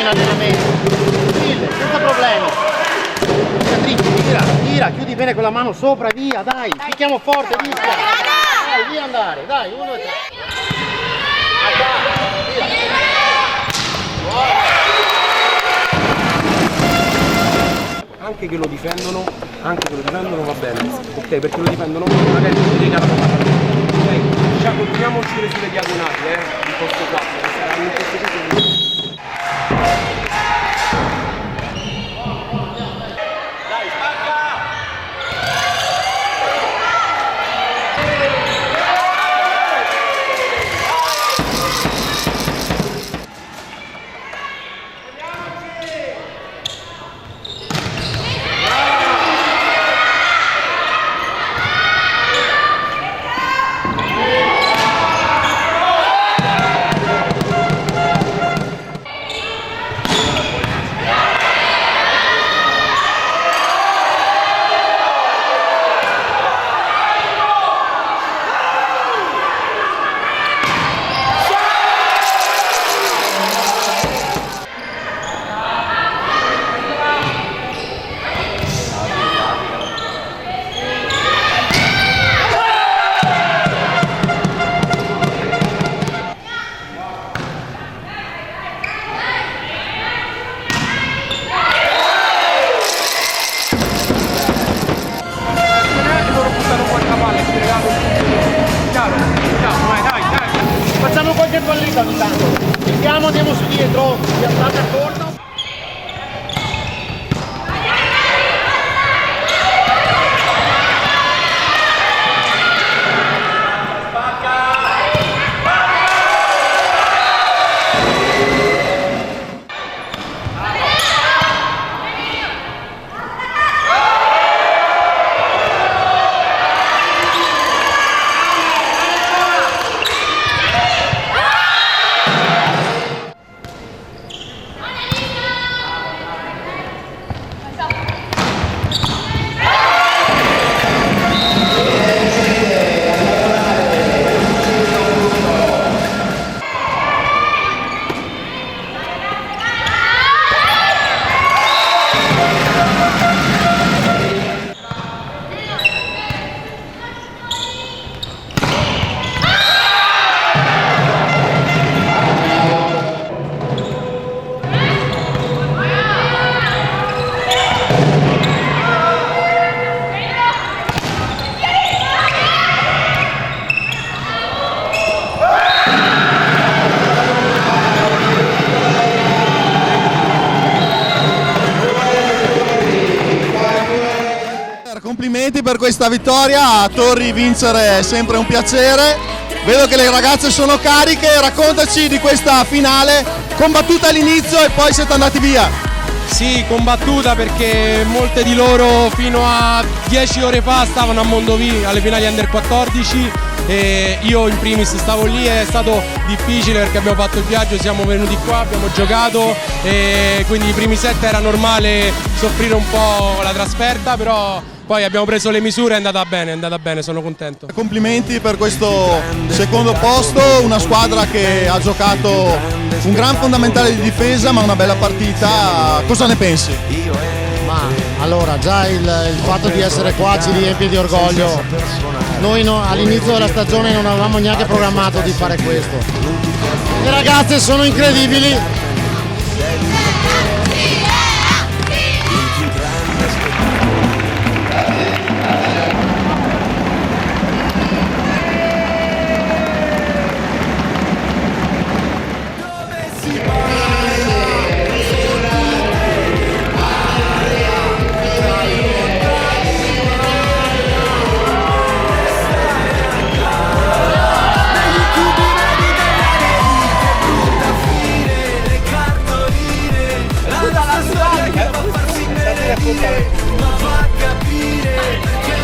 in allenamento. Senza problemi. Tira, chiudi bene con la mano sopra, via, dai, picchiamo forte, via. Dai, via andare, dai, 1, 2, 3. Anche che lo difendono va bene, ok, perché lo difendono magari non devi dare la palla. Ok, già continuiamo a uscire sulle diagonali, il posto 4, Facciamo qualche palletta ogni tanto. Andiamo su dietro, piazzate a corto. Complimenti per questa vittoria, a Torri vincere è sempre un piacere, vedo che le ragazze sono cariche, raccontaci di questa finale, combattuta all'inizio e poi siete andati via. Sì, combattuta perché molte di loro fino a 10 ore fa stavano a Mondovì alle finali Under 14 e io in primis stavo lì, è stato difficile perché abbiamo fatto il viaggio, siamo venuti qua, abbiamo giocato e quindi i primi set era normale soffrire un po' la trasferta, però poi abbiamo preso le misure, è andata bene, sono contento. Complimenti per questo secondo posto, una squadra che ha giocato un gran fondamentale di difesa ma una bella partita, cosa ne pensi? Ma allora già il fatto di essere qua ci riempie di orgoglio. Noi all'inizio della stagione non avevamo neanche programmato di fare questo. Le ragazze sono incredibili. Ma fa capire che